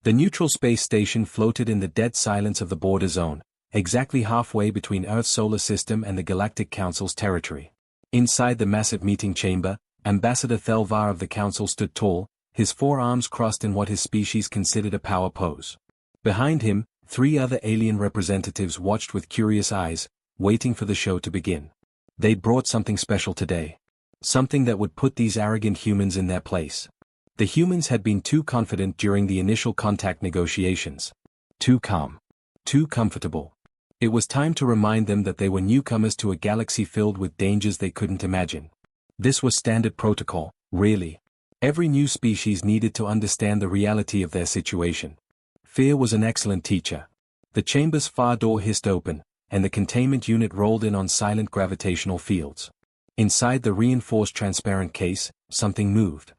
The neutral space station floated in the dead silence of the border zone, exactly halfway between Earth's solar system and the Galactic Council's territory. Inside the massive meeting chamber, Ambassador Thelvar of the Council stood tall, his forearms crossed in what his species considered a power pose. Behind him, 3 other alien representatives watched with curious eyes, waiting for the show to begin. They'd brought something special today. Something that would put these arrogant humans in their place. The humans had been too confident during the initial contact negotiations. Too calm. Too comfortable. It was time to remind them that they were newcomers to a galaxy filled with dangers they couldn't imagine. This was standard protocol, really. Every new species needed to understand the reality of their situation. Fear was an excellent teacher. The chamber's far door hissed open, and the containment unit rolled in on silent gravitational fields. Inside the reinforced transparent case, something moved.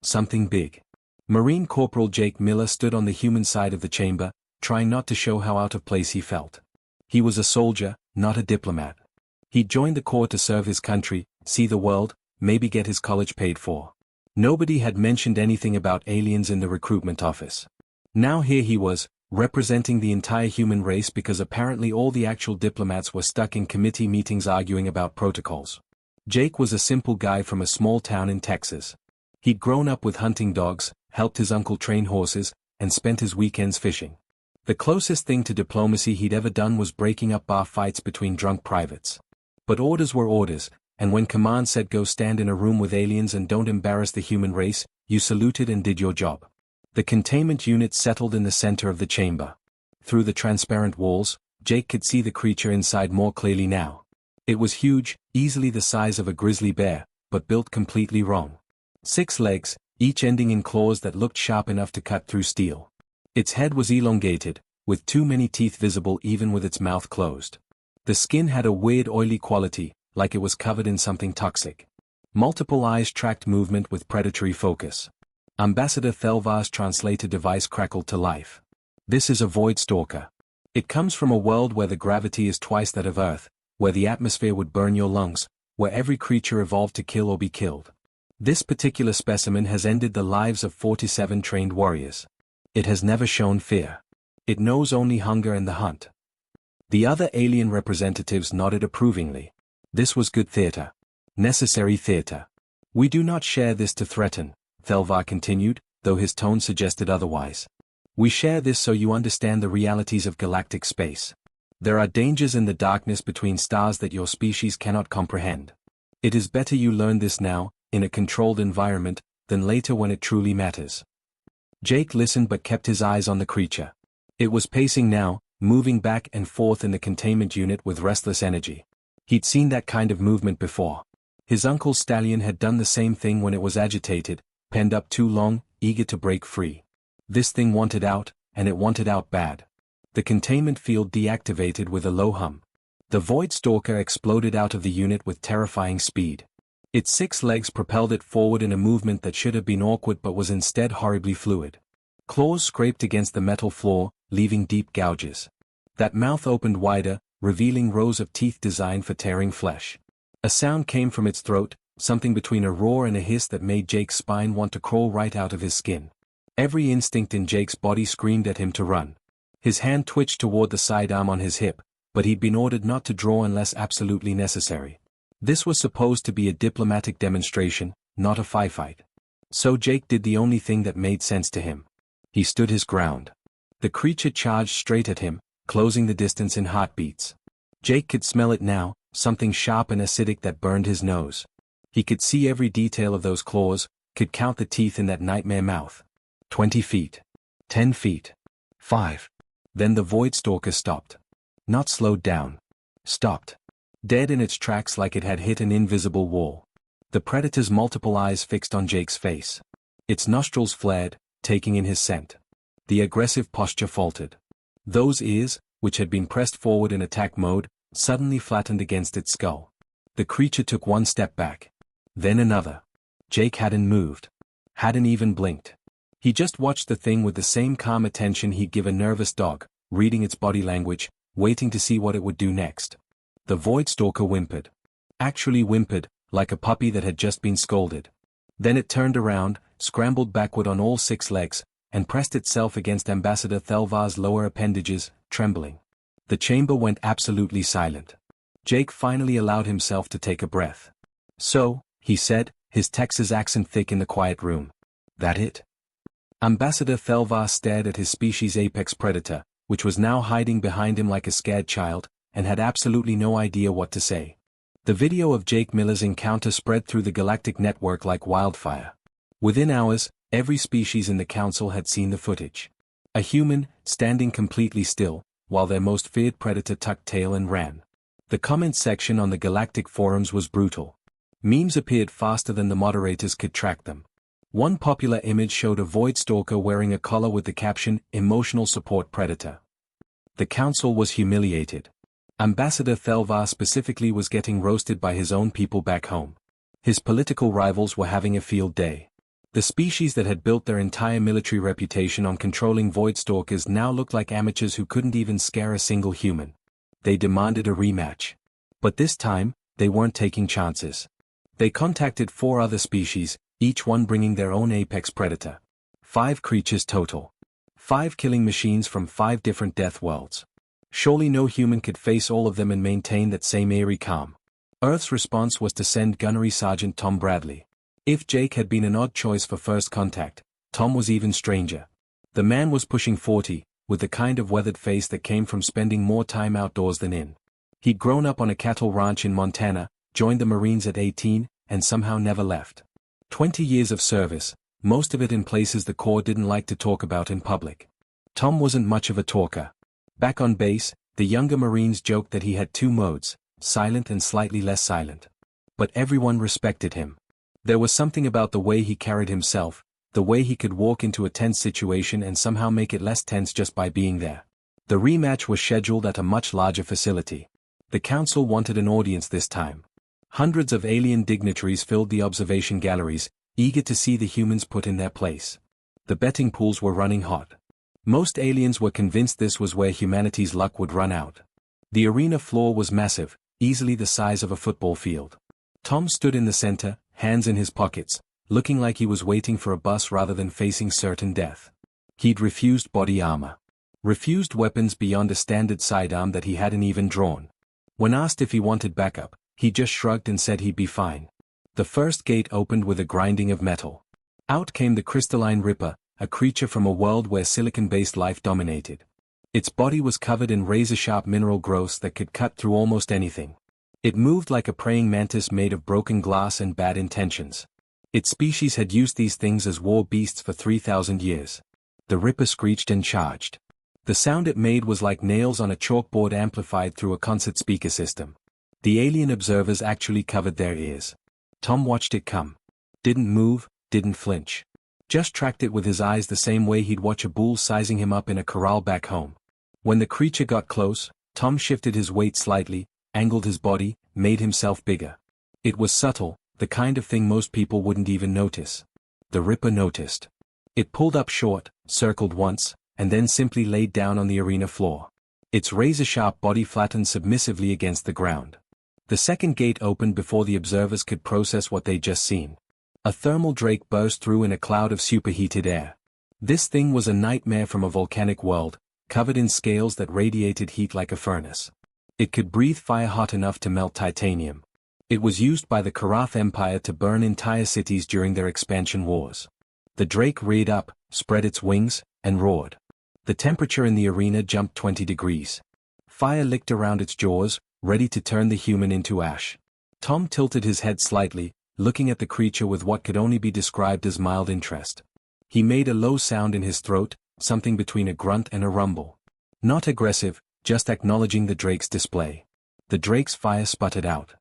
Something big. Marine Corporal Jake Miller stood on the human side of the chamber, trying not to show how out of place he felt. He was a soldier, not a diplomat. He'd joined the Corps to serve his country, see the world, maybe get his college paid for. Nobody had mentioned anything about aliens in the recruitment office. Now here he was, representing the entire human race because apparently all the actual diplomats were stuck in committee meetings arguing about protocols. Jake was a simple guy from a small town in Texas. He'd grown up with hunting dogs, helped his uncle train horses, and spent his weekends fishing. The closest thing to diplomacy he'd ever done was breaking up bar fights between drunk privates. But orders were orders, and when command said go stand in a room with aliens and don't embarrass the human race, you saluted and did your job. The containment unit settled in the center of the chamber. Through the transparent walls, Jake could see the creature inside more clearly now. It was huge, easily the size of a grizzly bear, but built completely wrong. 6 legs, each ending in claws that looked sharp enough to cut through steel. Its head was elongated, with too many teeth visible even with its mouth closed. The skin had a weird oily quality, like it was covered in something toxic. Multiple eyes tracked movement with predatory focus. Ambassador Thelvar's translator device crackled to life. This is a void stalker. It comes from a world where the gravity is twice that of Earth, where the atmosphere would burn your lungs, where every creature evolved to kill or be killed. This particular specimen has ended the lives of 47 trained warriors. It has never shown fear. It knows only hunger and the hunt. The other alien representatives nodded approvingly. This was good theater. Necessary theater. We do not share this to threaten, Thelvar continued, though his tone suggested otherwise. We share this so you understand the realities of galactic space. There are dangers in the darkness between stars that your species cannot comprehend. It is better you learn this now, in a controlled environment, than later when it truly matters. Jake listened but kept his eyes on the creature. It was pacing now, moving back and forth in the containment unit with restless energy. He'd seen that kind of movement before. His uncle's stallion had done the same thing when it was agitated, penned up too long, eager to break free. This thing wanted out, and it wanted out bad. The containment field deactivated with a low hum. The void stalker exploded out of the unit with terrifying speed. Its 6 legs propelled it forward in a movement that should have been awkward but was instead horribly fluid. Claws scraped against the metal floor, leaving deep gouges. That mouth opened wider, revealing rows of teeth designed for tearing flesh. A sound came from its throat, something between a roar and a hiss that made Jake's spine want to crawl right out of his skin. Every instinct in Jake's body screamed at him to run. His hand twitched toward the sidearm on his hip, but he'd been ordered not to draw unless absolutely necessary. This was supposed to be a diplomatic demonstration, not a firefight. So Jake did the only thing that made sense to him. He stood his ground. The creature charged straight at him, closing the distance in heartbeats. Jake could smell it now, something sharp and acidic that burned his nose. He could see every detail of those claws, could count the teeth in that nightmare mouth. 20 feet. 10 feet. 5. Then the void stalker stopped. Not slowed down. Stopped. Dead in its tracks like it had hit an invisible wall. The predator's multiple eyes fixed on Jake's face. Its nostrils flared, taking in his scent. The aggressive posture faltered. Those ears, which had been pressed forward in attack mode, suddenly flattened against its skull. The creature took one step back. Then another. Jake hadn't moved. Hadn't even blinked. He just watched the thing with the same calm attention he'd give a nervous dog, reading its body language, waiting to see what it would do next. The void stalker whimpered. Actually whimpered, like a puppy that had just been scolded. Then it turned around, scrambled backward on all 6 legs, and pressed itself against Ambassador Thelvar's lower appendages, trembling. The chamber went absolutely silent. Jake finally allowed himself to take a breath. "So," he said, his Texas accent thick in the quiet room. "That it?" Ambassador Thelvar stared at his species' apex predator, which was now hiding behind him like a scared child, and had absolutely no idea what to say. The video of Jake Miller's encounter spread through the galactic network like wildfire. Within hours, every species in the council had seen the footage. A human, standing completely still, while their most feared predator tucked tail and ran. The comment section on the galactic forums was brutal. Memes appeared faster than the moderators could track them. One popular image showed a void stalker wearing a collar with the caption, "Emotional Support Predator." The council was humiliated. Ambassador Thelvar specifically was getting roasted by his own people back home. His political rivals were having a field day. The species that had built their entire military reputation on controlling void stalkers now looked like amateurs who couldn't even scare a single human. They demanded a rematch. But this time, they weren't taking chances. They contacted 4 other species, each one bringing their own apex predator. 5 creatures total. 5 killing machines from 5 different death worlds. Surely no human could face all of them and maintain that same eerie calm. Earth's response was to send Gunnery Sergeant Tom Bradley. If Jake had been an odd choice for first contact, Tom was even stranger. The man was pushing 40, with the kind of weathered face that came from spending more time outdoors than in. He'd grown up on a cattle ranch in Montana, joined the Marines at 18, and somehow never left. 20 years of service, most of it in places the Corps didn't like to talk about in public. Tom wasn't much of a talker. Back on base, the younger Marines joked that he had 2 modes, silent and slightly less silent. But everyone respected him. There was something about the way he carried himself, the way he could walk into a tense situation and somehow make it less tense just by being there. The rematch was scheduled at a much larger facility. The council wanted an audience this time. Hundreds of alien dignitaries filled the observation galleries, eager to see the humans put in their place. The betting pools were running hot. Most aliens were convinced this was where humanity's luck would run out. The arena floor was massive, easily the size of a football field. Tom stood in the center, hands in his pockets, looking like he was waiting for a bus rather than facing certain death. He'd refused body armor. Refused weapons beyond a standard sidearm that he hadn't even drawn. When asked if he wanted backup, he just shrugged and said he'd be fine. The first gate opened with a grinding of metal. Out came the crystalline Ripper, a creature from a world where silicon-based life dominated. Its body was covered in razor-sharp mineral growths that could cut through almost anything. It moved like a praying mantis made of broken glass and bad intentions. Its species had used these things as war beasts for 3,000 years. The Ripper screeched and charged. The sound it made was like nails on a chalkboard amplified through a concert speaker system. The alien observers actually covered their ears. Tom watched it come. Didn't move, didn't flinch. Just tracked it with his eyes the same way he'd watch a bull sizing him up in a corral back home. When the creature got close, Tom shifted his weight slightly, angled his body, made himself bigger. It was subtle, the kind of thing most people wouldn't even notice. The Ripper noticed. It pulled up short, circled once, and then simply laid down on the arena floor. Its razor-sharp body flattened submissively against the ground. The second gate opened before the observers could process what they'd just seen. A thermal drake burst through in a cloud of superheated air. This thing was a nightmare from a volcanic world, covered in scales that radiated heat like a furnace. It could breathe fire hot enough to melt titanium. It was used by the Karath Empire to burn entire cities during their expansion wars. The drake reared up, spread its wings, and roared. The temperature in the arena jumped 20 degrees. Fire licked around its jaws, ready to turn the human into ash. Tom tilted his head slightly, looking at the creature with what could only be described as mild interest. He made a low sound in his throat, something between a grunt and a rumble. Not aggressive, just acknowledging the drake's display. The drake's fire sputtered out.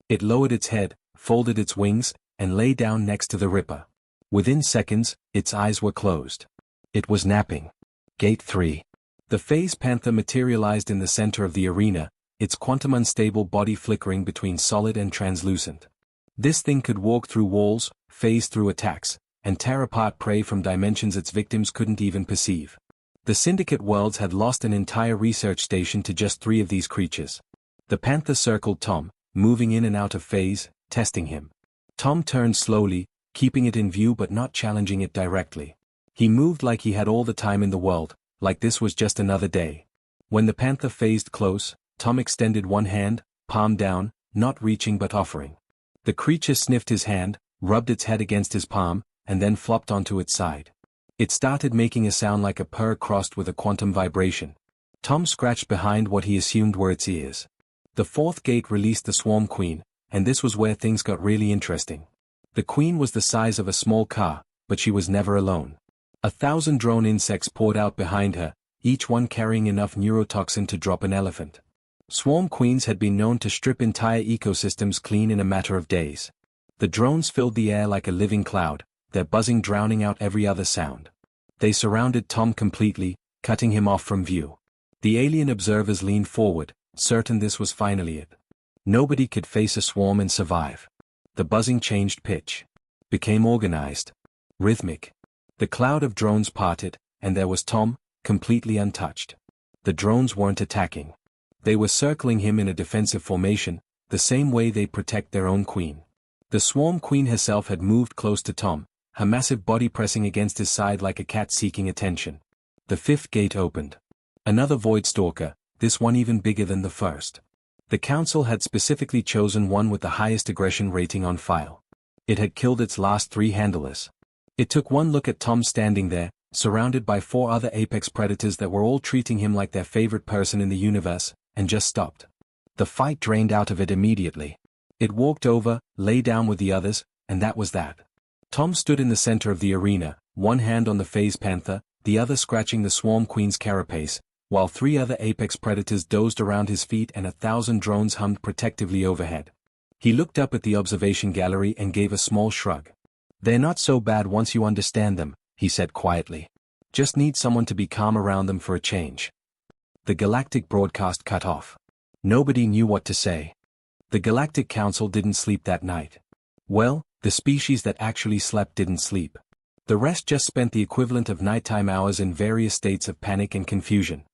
It lowered its head, folded its wings, and lay down next to the Ripper. Within seconds, its eyes were closed. It was napping. Gate 3. The Phase Panther materialized in the center of the arena, its quantum-unstable body flickering between solid and translucent. This thing could walk through walls, phase through attacks, and tear apart prey from dimensions its victims couldn't even perceive. The Syndicate worlds had lost an entire research station to just 3 of these creatures. The Panther circled Tom, moving in and out of phase, testing him. Tom turned slowly, keeping it in view but not challenging it directly. He moved like he had all the time in the world, like this was just another day. When the panther phased close, Tom extended one hand, palm down, not reaching but offering. The creature sniffed his hand, rubbed its head against his palm, and then flopped onto its side. It started making a sound like a purr crossed with a quantum vibration. Tom scratched behind what he assumed were its ears. The fourth gate released the swarm queen, and this was where things got really interesting. The queen was the size of a small car, but she was never alone. 1,000 drone insects poured out behind her, each one carrying enough neurotoxin to drop an elephant. Swarm queens had been known to strip entire ecosystems clean in a matter of days. The drones filled the air like a living cloud, their buzzing drowning out every other sound. They surrounded Tom completely, cutting him off from view. The alien observers leaned forward, certain this was finally it. Nobody could face a swarm and survive. The buzzing changed pitch. Became organized. Rhythmic. The cloud of drones parted, and there was Tom, completely untouched. The drones weren't attacking. They were circling him in a defensive formation, the same way they protect their own queen. The swarm queen herself had moved close to Tom, her massive body pressing against his side like a cat seeking attention. The fifth gate opened. Another void stalker, this one even bigger than the first. The council had specifically chosen one with the highest aggression rating on file. It had killed its last 3 handlers. It took one look at Tom standing there, surrounded by 4 other apex predators that were all treating him like their favorite person in the universe, and just stopped. The fight drained out of it immediately. It walked over, lay down with the others, and that was that. Tom stood in the center of the arena, one hand on the phase panther, the other scratching the swarm queen's carapace, while 3 other apex predators dozed around his feet and 1,000 drones hummed protectively overhead. He looked up at the observation gallery and gave a small shrug. "They're not so bad once you understand them," he said quietly. "Just need someone to be calm around them for a change." The galactic broadcast cut off. Nobody knew what to say. The Galactic Council didn't sleep that night. Well, the species that actually slept didn't sleep. The rest just spent the equivalent of nighttime hours in various states of panic and confusion.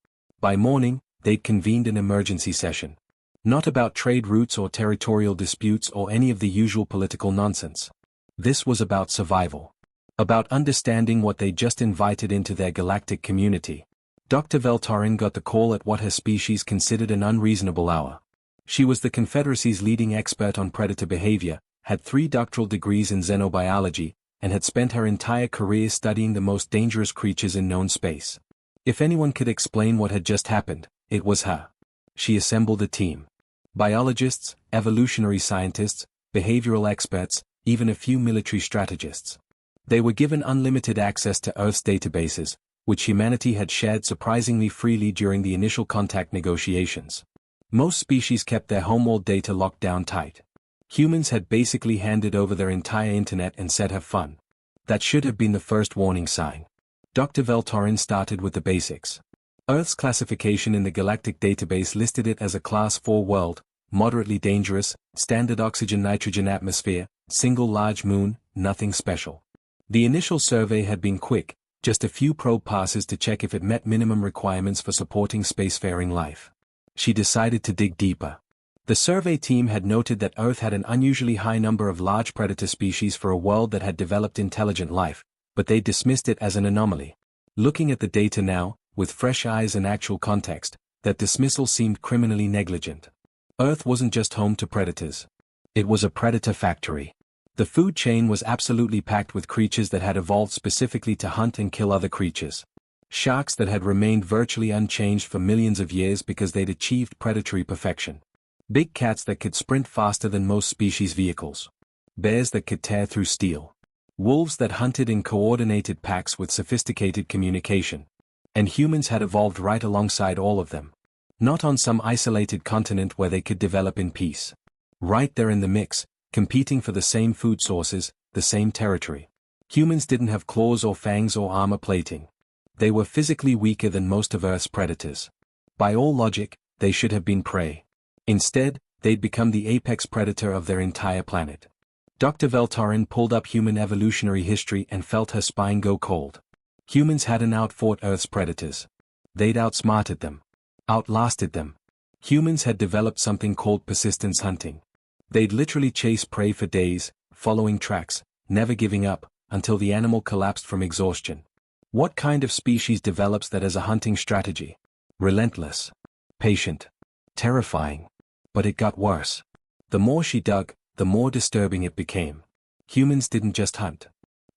By morning, they'd convened an emergency session. Not about trade routes or territorial disputes or any of the usual political nonsense. This was about survival. About understanding what they just invited into their galactic community. Dr. Veltarin got the call at what her species considered an unreasonable hour. She was the Confederacy's leading expert on predator behavior, had 3 doctoral degrees in xenobiology, and had spent her entire career studying the most dangerous creatures in known space. If anyone could explain what had just happened, it was her. She assembled a team. Biologists, evolutionary scientists, behavioral experts, even a few military strategists. They were given unlimited access to Earth's databases, which humanity had shared surprisingly freely during the initial contact negotiations. Most species kept their homeworld data locked down tight. Humans had basically handed over their entire internet and said have fun. That should have been the first warning sign. Dr. Veltarin started with the basics. Earth's classification in the galactic database listed it as a Class 4 world, moderately dangerous, standard oxygen-nitrogen atmosphere, single large moon, nothing special. The initial survey had been quick, just a few probe passes to check if it met minimum requirements for supporting spacefaring life. She decided to dig deeper. The survey team had noted that Earth had an unusually high number of large predator species for a world that had developed intelligent life, but they dismissed it as an anomaly. Looking at the data now, with fresh eyes and actual context, that dismissal seemed criminally negligent. Earth wasn't just home to predators. It was a predator factory. The food chain was absolutely packed with creatures that had evolved specifically to hunt and kill other creatures. Sharks that had remained virtually unchanged for millions of years because they'd achieved predatory perfection. Big cats that could sprint faster than most species' vehicles. Bears that could tear through steel. Wolves that hunted in coordinated packs with sophisticated communication. And humans had evolved right alongside all of them. Not on some isolated continent where they could develop in peace. Right there in the mix, competing for the same food sources, the same territory. Humans didn't have claws or fangs or armor plating. They were physically weaker than most of Earth's predators. By all logic, they should have been prey. Instead, they'd become the apex predator of their entire planet. Dr. Veltarin pulled up human evolutionary history and felt her spine go cold. Humans hadn't outfought Earth's predators. They'd outsmarted them. Outlasted them. Humans had developed something called persistence hunting. They'd literally chase prey for days, following tracks, never giving up, until the animal collapsed from exhaustion. What kind of species develops that as a hunting strategy? Relentless. Patient. Terrifying. But it got worse. The more she dug, the more disturbing it became. Humans didn't just hunt.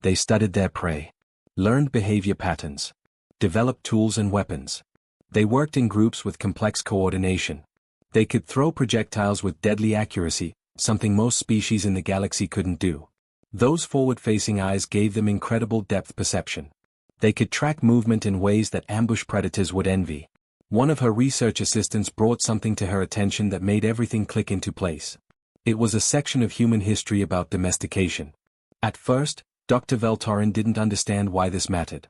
They studied their prey. Learned behavior patterns. Developed tools and weapons. They worked in groups with complex coordination. They could throw projectiles with deadly accuracy, something most species in the galaxy couldn't do. Those forward-facing eyes gave them incredible depth perception. They could track movement in ways that ambush predators would envy. One of her research assistants brought something to her attention that made everything click into place. It was a section of human history about domestication. At first, Dr. Veltorin didn't understand why this mattered.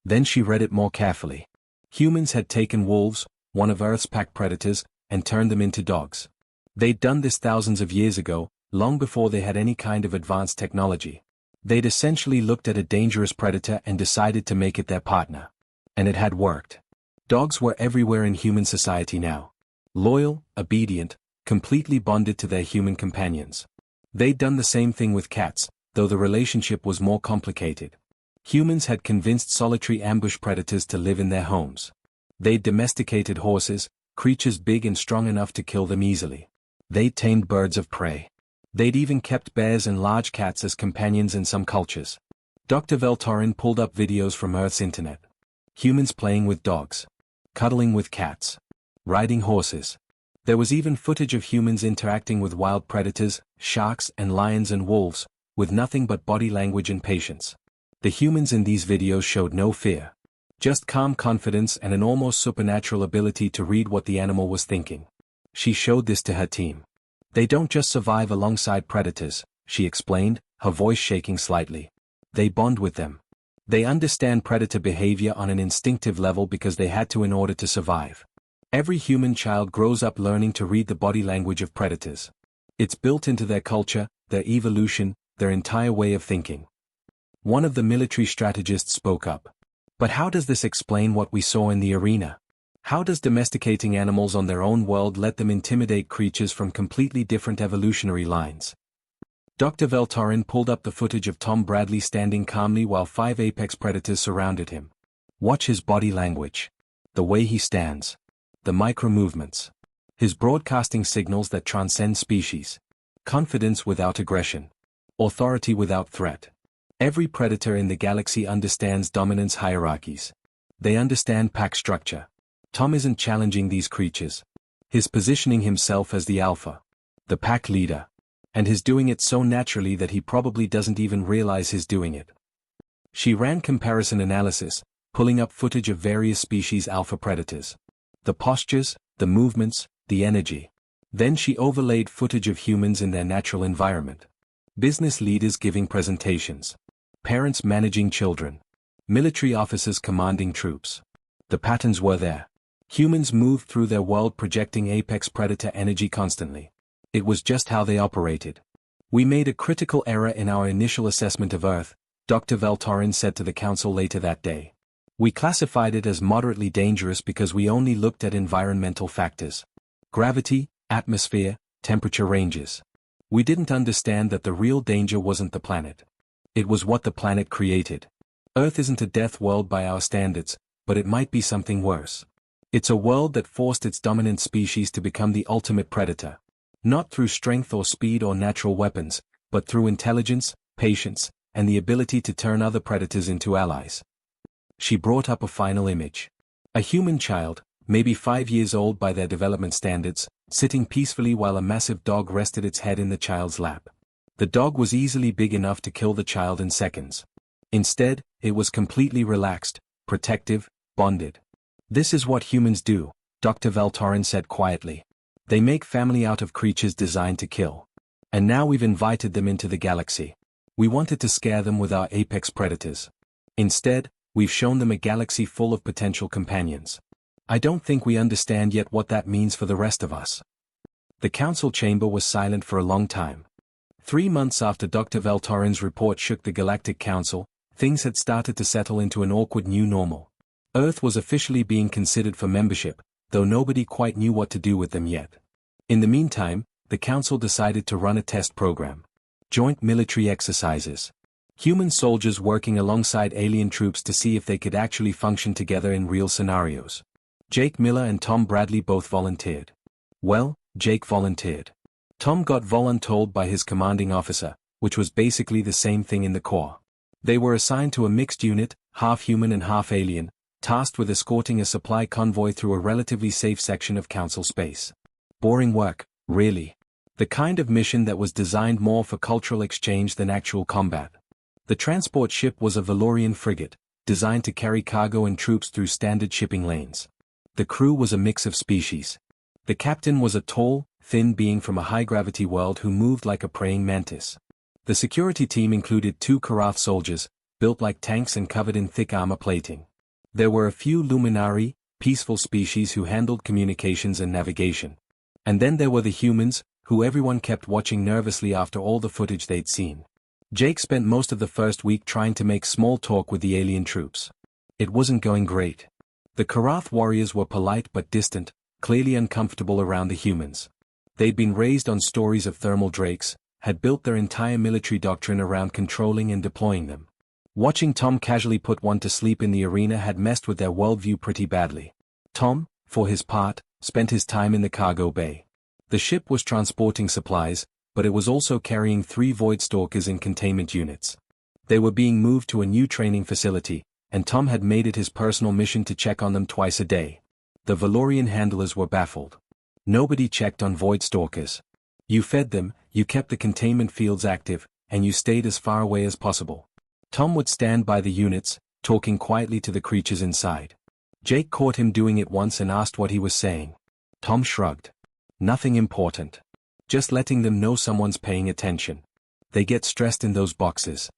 Then she read it more carefully. Humans had taken wolves, one of Earth's pack predators, and turned them into dogs. They'd done this thousands of years ago, long before they had any kind of advanced technology. They'd essentially looked at a dangerous predator and decided to make it their partner. And it had worked. Dogs were everywhere in human society now. Loyal, obedient, completely bonded to their human companions. They'd done the same thing with cats, though the relationship was more complicated. Humans had convinced solitary ambush predators to live in their homes. They'd domesticated horses, creatures big and strong enough to kill them easily. They'd tamed birds of prey. They'd even kept bears and large cats as companions in some cultures. Dr. Veltorin pulled up videos from Earth's internet. Humans playing with dogs. Cuddling with cats. Riding horses. There was even footage of humans interacting with wild predators, sharks and lions and wolves, with nothing but body language and patience. The humans in these videos showed no fear. Just calm confidence and an almost supernatural ability to read what the animal was thinking. She showed this to her team. They don't just survive alongside predators, she explained, her voice shaking slightly. They bond with them. They understand predator behavior on an instinctive level because they had to in order to survive. Every human child grows up learning to read the body language of predators. It's built into their culture, their evolution, their entire way of thinking. One of the military strategists spoke up. But how does this explain what we saw in the arena? How does domesticating animals on their own world let them intimidate creatures from completely different evolutionary lines? Dr. Veltorin pulled up the footage of Tom Bradley standing calmly while 5 apex predators surrounded him. Watch his body language. The way he stands. The micro-movements. His broadcasting signals that transcend species. Confidence without aggression. Authority without threat. Every predator in the galaxy understands dominance hierarchies. They understand pack structure. Tom isn't challenging these creatures. He's positioning himself as the alpha. The pack leader. And he's doing it so naturally that he probably doesn't even realize he's doing it. She ran comparison analysis, pulling up footage of various species alpha predators. The postures, the movements, the energy. Then she overlaid footage of humans in their natural environment. Business leaders giving presentations. Parents managing children. Military officers commanding troops. The patterns were there. Humans moved through their world projecting apex predator energy constantly. It was just how they operated. We made a critical error in our initial assessment of Earth, Dr. Veltorin said to the council later that day. We classified it as moderately dangerous because we only looked at environmental factors. Gravity, atmosphere, temperature ranges. We didn't understand that the real danger wasn't the planet. It was what the planet created. Earth isn't a death world by our standards, but it might be something worse. It's a world that forced its dominant species to become the ultimate predator. Not through strength or speed or natural weapons, but through intelligence, patience, and the ability to turn other predators into allies. She brought up a final image. A human child, maybe 5 years old by their development standards, sitting peacefully while a massive dog rested its head in the child's lap. The dog was easily big enough to kill the child in seconds. Instead, it was completely relaxed, protective, bonded. This is what humans do, Dr. Veltorin said quietly. They make family out of creatures designed to kill. And now we've invited them into the galaxy. We wanted to scare them with our apex predators. Instead, we've shown them a galaxy full of potential companions. I don't think we understand yet what that means for the rest of us. The council chamber was silent for a long time. 3 months after Dr. Veltorin's report shook the Galactic Council, things had started to settle into an awkward new normal. Earth was officially being considered for membership, though nobody quite knew what to do with them yet. In the meantime, the council decided to run a test program. Joint military exercises. Human soldiers working alongside alien troops to see if they could actually function together in real scenarios. Jake Miller and Tom Bradley both volunteered. Well, Jake volunteered. Tom got voluntold by his commanding officer, which was basically the same thing in the Corps. They were assigned to a mixed unit, half human and half alien, tasked with escorting a supply convoy through a relatively safe section of Council space. Boring work, really. The kind of mission that was designed more for cultural exchange than actual combat. The transport ship was a Valorian frigate, designed to carry cargo and troops through standard shipping lanes. The crew was a mix of species. The captain was a tall, thin being from a high-gravity world who moved like a praying mantis. The security team included 2 Karath soldiers, built like tanks and covered in thick armor plating. There were a few Luminari, peaceful species who handled communications and navigation. And then there were the humans, who everyone kept watching nervously after all the footage they'd seen. Jake spent most of the first week trying to make small talk with the alien troops. It wasn't going great. The Karath warriors were polite but distant, clearly uncomfortable around the humans. They'd been raised on stories of thermal drakes, had built their entire military doctrine around controlling and deploying them. Watching Tom casually put one to sleep in the arena had messed with their worldview pretty badly. Tom, for his part, spent his time in the cargo bay. The ship was transporting supplies, but it was also carrying 3 Void Stalkers in containment units. They were being moved to a new training facility, and Tom had made it his personal mission to check on them twice a day. The Valorian handlers were baffled. Nobody checked on Void Stalkers. You fed them, you kept the containment fields active, and you stayed as far away as possible. Tom would stand by the units, talking quietly to the creatures inside. Jake caught him doing it once and asked what he was saying. Tom shrugged. Nothing important. Just letting them know someone's paying attention. They get stressed in those boxes.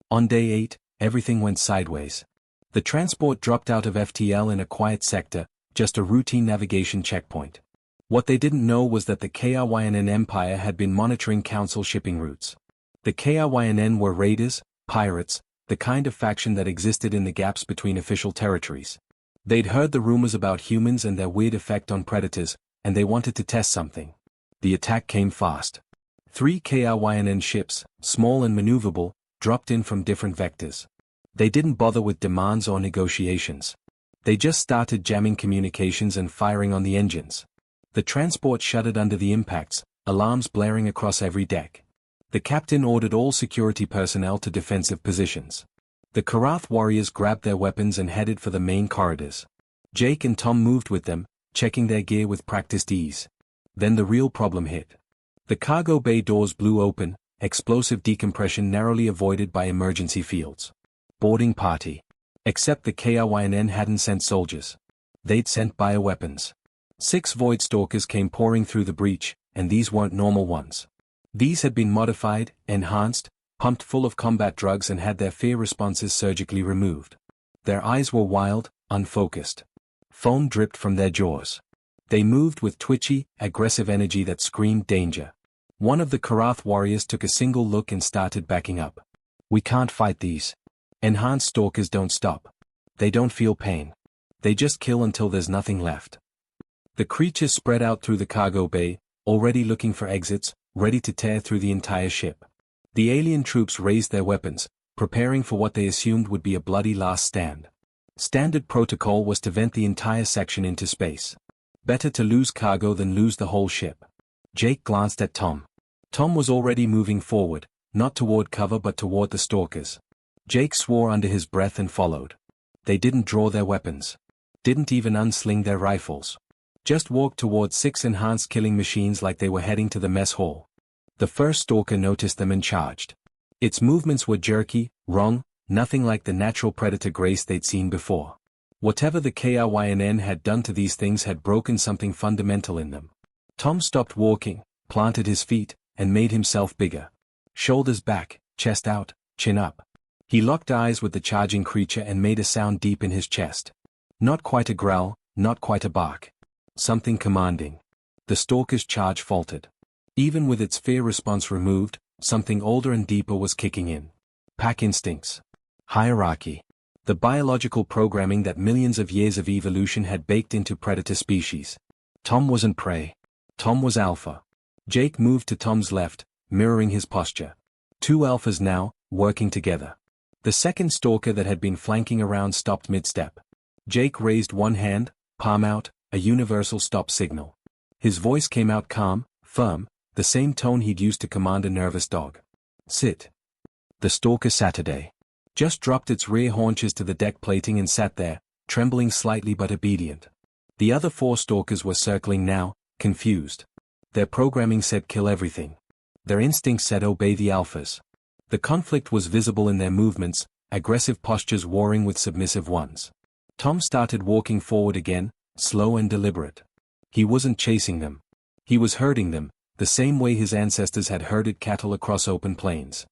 On day 8, everything went sideways. The transport dropped out of FTL in a quiet sector, just a routine navigation checkpoint. What they didn't know was that the KRYNN Empire had been monitoring Council shipping routes. The KRYNN were raiders, pirates, the kind of faction that existed in the gaps between official territories. They'd heard the rumors about humans and their weird effect on predators, and they wanted to test something. The attack came fast. 3 KRYNN ships, small and maneuverable, dropped in from different vectors. They didn't bother with demands or negotiations. They just started jamming communications and firing on the engines. The transport shuddered under the impacts, alarms blaring across every deck. The captain ordered all security personnel to defensive positions. The Karath warriors grabbed their weapons and headed for the main corridors. Jake and Tom moved with them, checking their gear with practiced ease. Then the real problem hit. The cargo bay doors blew open, explosive decompression narrowly avoided by emergency fields. Boarding party. Except the KRYNN hadn't sent soldiers. They'd sent bioweapons. 6 Void Stalkers came pouring through the breach, and these weren't normal ones. These had been modified, enhanced, pumped full of combat drugs and had their fear responses surgically removed. Their eyes were wild, unfocused. Foam dripped from their jaws. They moved with twitchy, aggressive energy that screamed danger. One of the Karath warriors took a single look and started backing up. We can't fight these. Enhanced stalkers don't stop. They don't feel pain. They just kill until there's nothing left. The creatures spread out through the cargo bay, already looking for exits, ready to tear through the entire ship. The alien troops raised their weapons, preparing for what they assumed would be a bloody last stand. Standard protocol was to vent the entire section into space. Better to lose cargo than lose the whole ship. Jake glanced at Tom. Tom was already moving forward, not toward cover but toward the stalkers. Jake swore under his breath and followed. They didn't draw their weapons. Didn't even unsling their rifles. Just walked toward 6 enhanced killing machines like they were heading to the mess hall. The first stalker noticed them and charged. Its movements were jerky, wrong, nothing like the natural predator grace they'd seen before. Whatever the KRYNN had done to these things had broken something fundamental in them. Tom stopped walking, planted his feet, and made himself bigger. Shoulders back, chest out, chin up. He locked eyes with the charging creature and made a sound deep in his chest. Not quite a growl, not quite a bark. Something commanding. The stalker's charge faltered. Even with its fear response removed, something older and deeper was kicking in. Pack instincts. Hierarchy. The biological programming that millions of years of evolution had baked into predator species. Tom wasn't prey. Tom was alpha. Jake moved to Tom's left, mirroring his posture. 2 alphas now, working together. The second stalker that had been flanking around stopped mid-step. Jake raised one hand, palm out, a universal stop signal. His voice came out calm, firm, the same tone he'd used to command a nervous dog. Sit. The stalker Saturday just dropped its rear haunches to the deck plating and sat there, trembling slightly but obedient. The other 4 stalkers were circling now, confused. Their programming said kill everything. Their instincts said obey the alphas. The conflict was visible in their movements, aggressive postures warring with submissive ones. Tom started walking forward again, slow and deliberate. He wasn't chasing them. He was herding them, the same way his ancestors had herded cattle across open plains.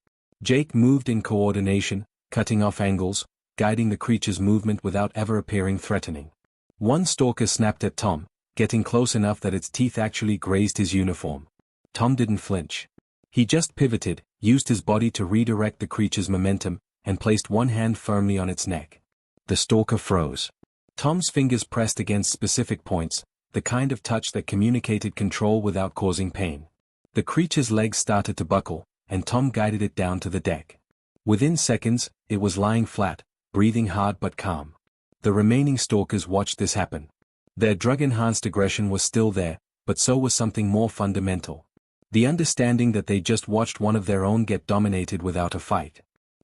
Jake moved in coordination, cutting off angles, guiding the creature's movement without ever appearing threatening. One stalker snapped at Tom, getting close enough that its teeth actually grazed his uniform. Tom didn't flinch. He just pivoted, used his body to redirect the creature's momentum, and placed one hand firmly on its neck. The stalker froze. Tom's fingers pressed against specific points, the kind of touch that communicated control without causing pain. The creature's legs started to buckle, and Tom guided it down to the deck. Within seconds, it was lying flat, breathing hard but calm. The remaining stalkers watched this happen. Their drug-enhanced aggression was still there, but so was something more fundamental. The understanding that they just watched one of their own get dominated without a fight.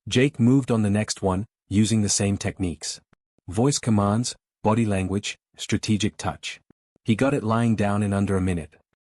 Jake moved on the next one, using the same techniques. Voice commands, body language, strategic touch. He got it lying down in under a minute.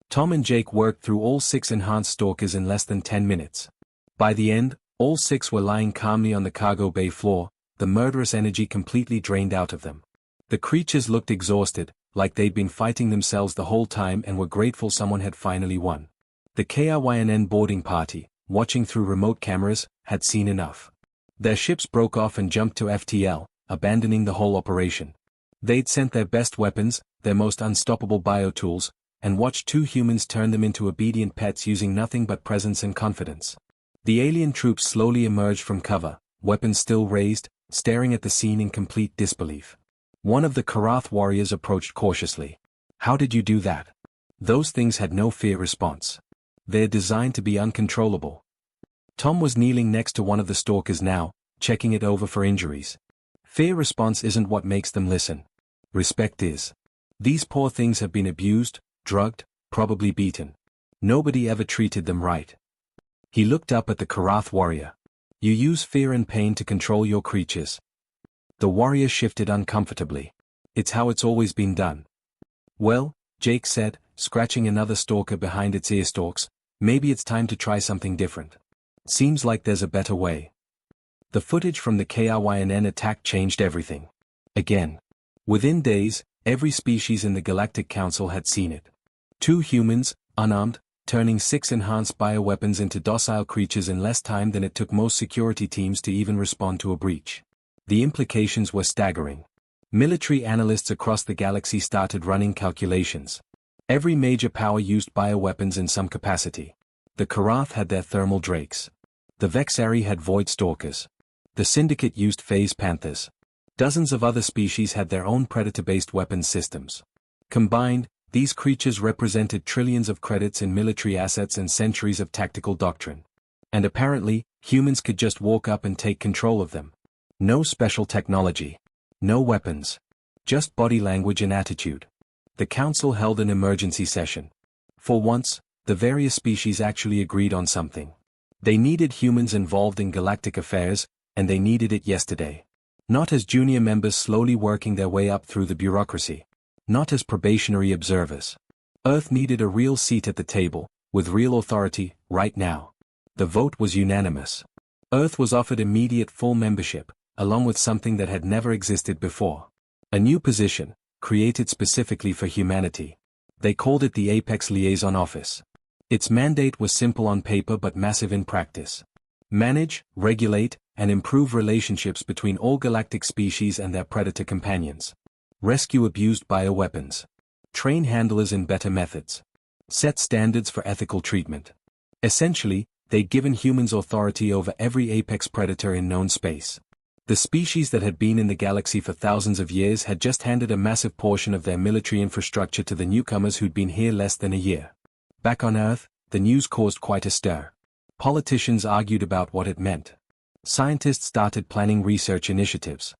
Tom and Jake worked through all 6 enhanced stalkers in less than 10 minutes. By the end, all 6 were lying calmly on the cargo bay floor, the murderous energy completely drained out of them. The creatures looked exhausted, like they'd been fighting themselves the whole time and were grateful someone had finally won. The KRYNN boarding party, watching through remote cameras, had seen enough. Their ships broke off and jumped to FTL, abandoning the whole operation. They'd sent their best weapons, their most unstoppable biotools, and watched 2 humans turn them into obedient pets using nothing but presence and confidence. The alien troops slowly emerged from cover, weapons still raised, staring at the scene in complete disbelief. One of the Karath warriors approached cautiously. How did you do that? Those things had no fear response. They're designed to be uncontrollable. Tom was kneeling next to one of the stalkers now, checking it over for injuries. Fear response isn't what makes them listen. Respect is. These poor things have been abused, drugged, probably beaten. Nobody ever treated them right. He looked up at the Karath warrior. You use fear and pain to control your creatures. The warrior shifted uncomfortably. It's how it's always been done. Well, Jake said, scratching another stalker behind its ear stalks, maybe it's time to try something different. Seems like there's a better way. The footage from the KRYNN attack changed everything. Again. Within days, every species in the Galactic Council had seen it. 2 humans, unarmed, turning 6 enhanced bioweapons into docile creatures in less time than it took most security teams to even respond to a breach. The implications were staggering. Military analysts across the galaxy started running calculations. Every major power used bioweapons in some capacity. The Karath had their thermal drakes. The Vexari had void stalkers. The Syndicate used phase panthers. Dozens of other species had their own predator-based weapons systems. Combined, these creatures represented trillions of credits in military assets and centuries of tactical doctrine. And apparently, humans could just walk up and take control of them. No special technology. No weapons. Just body language and attitude. The council held an emergency session. For once, the various species actually agreed on something. They needed humans involved in galactic affairs, and they needed it yesterday. Not as junior members slowly working their way up through the bureaucracy. Not as probationary observers. Earth needed a real seat at the table, with real authority, right now. The vote was unanimous. Earth was offered immediate full membership, along with something that had never existed before. A new position, created specifically for humanity. They called it the Apex Liaison Office. Its mandate was simple on paper but massive in practice. Manage, regulate, and improve relationships between all galactic species and their predator companions. Rescue abused bioweapons. Train handlers in better methods. Set standards for ethical treatment. Essentially, they'd given humans authority over every apex predator in known space. The species that had been in the galaxy for thousands of years had just handed a massive portion of their military infrastructure to the newcomers who'd been here less than a year. Back on Earth, the news caused quite a stir. Politicians argued about what it meant. Scientists started planning research initiatives.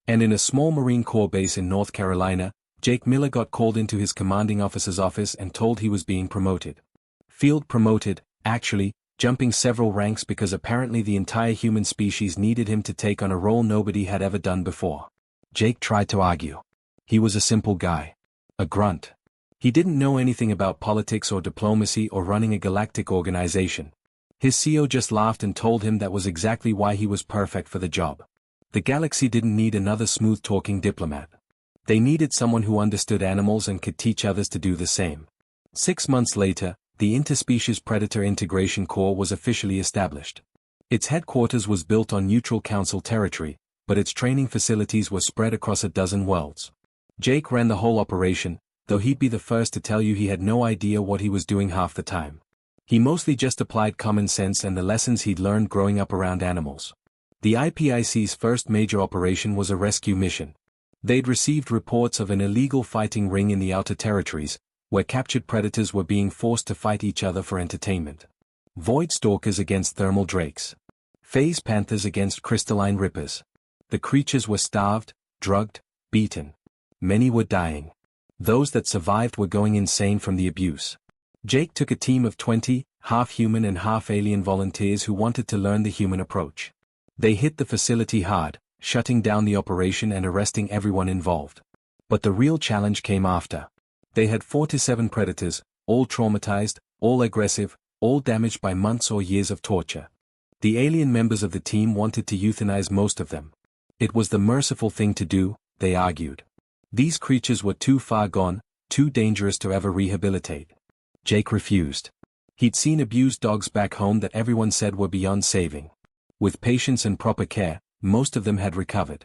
And in a small Marine Corps base in North Carolina, Jake Miller got called into his commanding officer's office and told he was being promoted. Field promoted, actually, jumping several ranks because apparently the entire human species needed him to take on a role nobody had ever done before. Jake tried to argue. He was a simple guy. A grunt. He didn't know anything about politics or diplomacy or running a galactic organization. His CEO just laughed and told him that was exactly why he was perfect for the job. The galaxy didn't need another smooth-talking diplomat. They needed someone who understood animals and could teach others to do the same. 6 months later, the Interspecies Predator Integration Corps was officially established. Its headquarters was built on neutral council territory, but its training facilities were spread across a dozen worlds. Jake ran the whole operation, though he'd be the first to tell you he had no idea what he was doing half the time. He mostly just applied common sense and the lessons he'd learned growing up around animals. The IPIC's first major operation was a rescue mission. They'd received reports of an illegal fighting ring in the outer territories, where captured predators were being forced to fight each other for entertainment. Void stalkers against thermal drakes. Phase panthers against crystalline rippers. The creatures were starved, drugged, beaten. Many were dying. Those that survived were going insane from the abuse. Jake took a team of 20, half-human and half-alien volunteers who wanted to learn the human approach. They hit the facility hard, shutting down the operation and arresting everyone involved. But the real challenge came after. They had 47 predators, all traumatized, all aggressive, all damaged by months or years of torture. The alien members of the team wanted to euthanize most of them. It was the merciful thing to do, they argued. These creatures were too far gone, too dangerous to ever rehabilitate. Jake refused. He'd seen abused dogs back home that everyone said were beyond saving. With patience and proper care, most of them had recovered.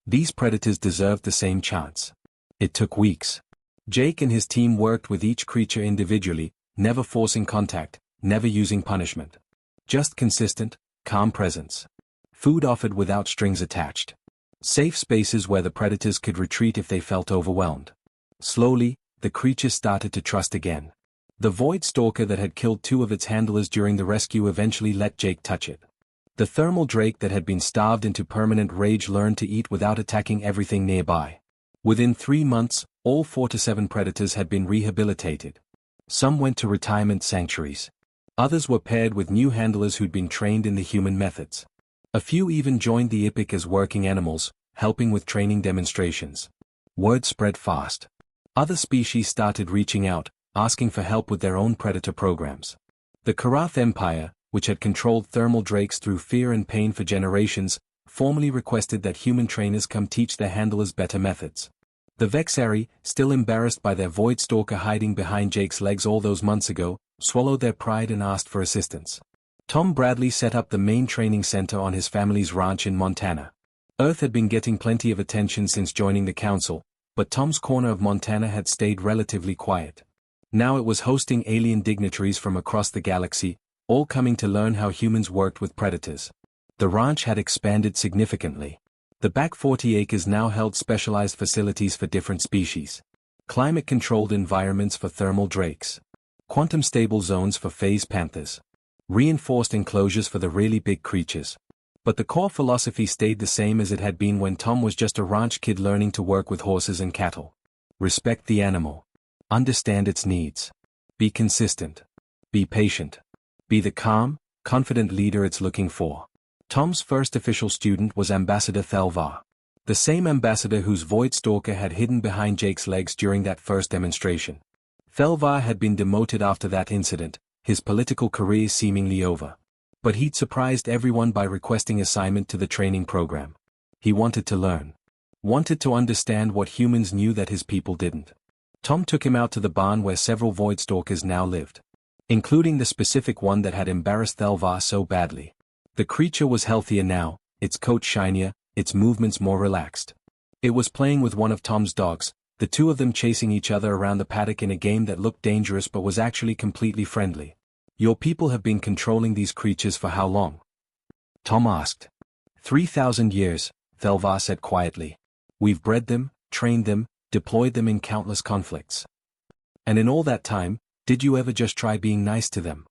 These predators deserved the same chance. It took weeks. Jake and his team worked with each creature individually, never forcing contact, never using punishment. Just consistent, calm presence. Food offered without strings attached. Safe spaces where the predators could retreat if they felt overwhelmed. Slowly, the creatures started to trust again. The Void Stalker that had killed 2 of its handlers during the rescue eventually let Jake touch it. The Thermal Drake that had been starved into permanent rage learned to eat without attacking everything nearby. Within 3 months, all 47 predators had been rehabilitated. Some went to retirement sanctuaries. Others were paired with new handlers who'd been trained in the human methods. A few even joined the IPIC as working animals, helping with training demonstrations. Word spread fast. Other species started reaching out, asking for help with their own predator programs. The Karath Empire, which had controlled thermal drakes through fear and pain for generations, formally requested that human trainers come teach their handlers better methods. The Vexari, still embarrassed by their Void Stalker hiding behind Jake's legs all those months ago, swallowed their pride and asked for assistance. Tom Bradley set up the main training center on his family's ranch in Montana. Earth had been getting plenty of attention since joining the council, but Tom's corner of Montana had stayed relatively quiet. Now it was hosting alien dignitaries from across the galaxy, all coming to learn how humans worked with predators. The ranch had expanded significantly. The back 40 acres now held specialized facilities for different species. Climate-controlled environments for thermal drakes. Quantum-stable zones for phase panthers. Reinforced enclosures for the really big creatures. But the core philosophy stayed the same as it had been when Tom was just a ranch kid learning to work with horses and cattle. Respect the animal. Understand its needs. Be consistent. Be patient. Be the calm, confident leader it's looking for. Tom's first official student was Ambassador Thelvar. The same ambassador whose Void Stalker had hidden behind Jake's legs during that first demonstration. Thelvar had been demoted after that incident, his political career seemingly over. But he'd surprised everyone by requesting assignment to the training program. He wanted to learn. Wanted to understand what humans knew that his people didn't. Tom took him out to the barn where several Void Stalkers now lived. Including the specific one that had embarrassed Thelvar so badly. The creature was healthier now, its coat shinier, its movements more relaxed. It was playing with one of Tom's dogs, the 2 of them chasing each other around the paddock in a game that looked dangerous but was actually completely friendly. Your people have been controlling these creatures for how long? Tom asked. 3,000 years, Thelvar said quietly. We've bred them, trained them, deployed them in countless conflicts. And in all that time, did you ever just try being nice to them?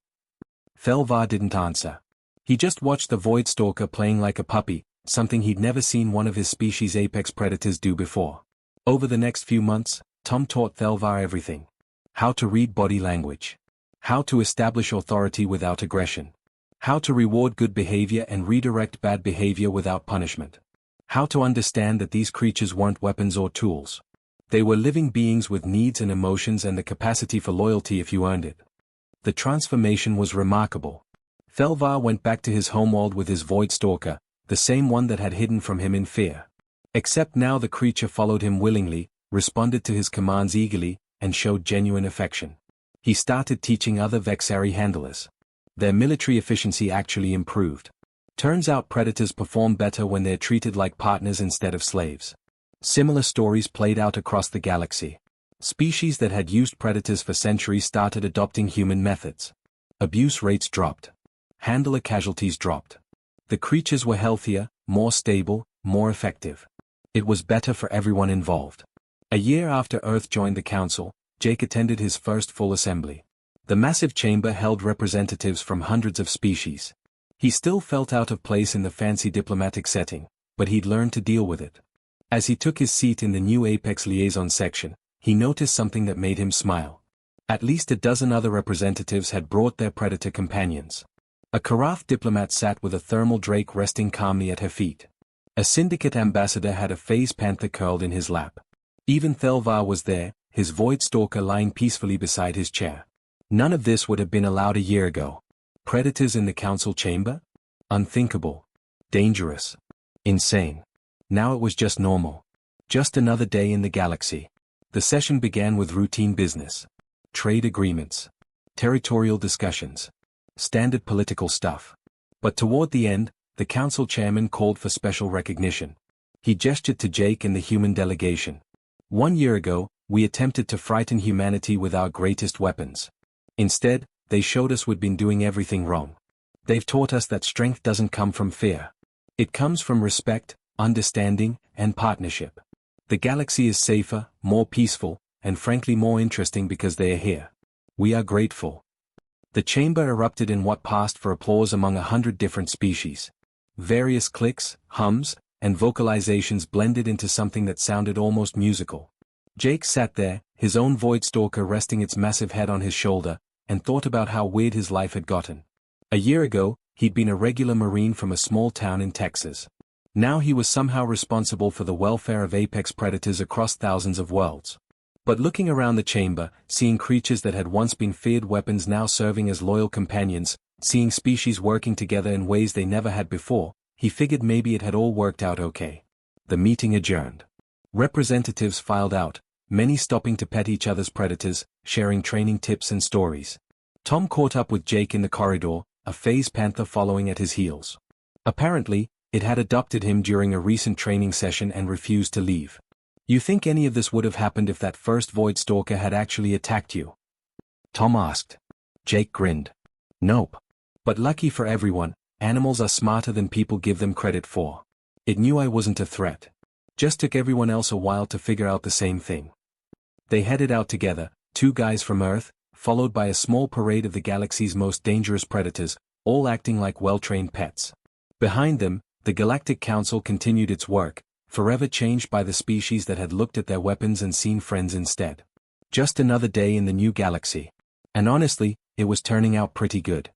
Thelvar didn't answer. He just watched the Void Stalker playing like a puppy, something he'd never seen one of his species' apex predators do before. Over the next few months, Tom taught Thelvar everything. How to read body language. How to establish authority without aggression. How to reward good behavior and redirect bad behavior without punishment. How to understand that these creatures weren't weapons or tools. They were living beings with needs and emotions and the capacity for loyalty if you earned it. The transformation was remarkable. Thelvar went back to his homeworld with his Void Stalker, the same one that had hidden from him in fear. Except now the creature followed him willingly, responded to his commands eagerly, and showed genuine affection. He started teaching other Vexari handlers. Their military efficiency actually improved. Turns out predators perform better when they're treated like partners instead of slaves. Similar stories played out across the galaxy. Species that had used predators for centuries started adopting human methods. Abuse rates dropped. Handler casualties dropped. The creatures were healthier, more stable, more effective. It was better for everyone involved. A year after Earth joined the Council, Jake attended his first full assembly. The massive chamber held representatives from hundreds of species. He still felt out of place in the fancy diplomatic setting, but he'd learned to deal with it. As he took his seat in the new Apex Liaison section, he noticed something that made him smile. At least a dozen other representatives had brought their predator companions. A Karath diplomat sat with a thermal drake resting calmly at her feet. A syndicate ambassador had a phase panther curled in his lap. Even Thelvar was there, his Void Stalker lying peacefully beside his chair. None of this would have been allowed a year ago. Predators in the council chamber? Unthinkable. Dangerous. Insane. Now it was just normal. Just another day in the galaxy. The session began with routine business. Trade agreements. Territorial discussions. Standard political stuff. But toward the end, the council chairman called for special recognition. He gestured to Jake and the human delegation. 1 year ago, we attempted to frighten humanity with our greatest weapons. Instead, they showed us we'd been doing everything wrong. They've taught us that strength doesn't come from fear. It comes from respect, understanding, and partnership. The galaxy is safer, more peaceful, and frankly more interesting because they are here. We are grateful. The chamber erupted in what passed for applause among 100 different species. Various clicks, hums, and vocalizations blended into something that sounded almost musical. Jake sat there, his own Void Stalker resting its massive head on his shoulder, and thought about how weird his life had gotten. A year ago, he'd been a regular Marine from a small town in Texas. Now he was somehow responsible for the welfare of apex predators across thousands of worlds. But looking around the chamber, seeing creatures that had once been feared weapons now serving as loyal companions, seeing species working together in ways they never had before, he figured maybe it had all worked out okay. The meeting adjourned. Representatives filed out, many stopping to pet each other's predators, sharing training tips and stories. Tom caught up with Jake in the corridor, a phase panther following at his heels. Apparently, it had adopted him during a recent training session and refused to leave. You think any of this would have happened if that first Void Stalker had actually attacked you? Tom asked. Jake grinned. Nope. But lucky for everyone, animals are smarter than people give them credit for. It knew I wasn't a threat. Just took everyone else a while to figure out the same thing. They headed out together, 2 guys from Earth, followed by a small parade of the galaxy's most dangerous predators, all acting like well-trained pets. Behind them, the Galactic Council continued its work, forever changed by the species that had looked at their weapons and seen friends instead. Just another day in the new galaxy. And honestly, it was turning out pretty good.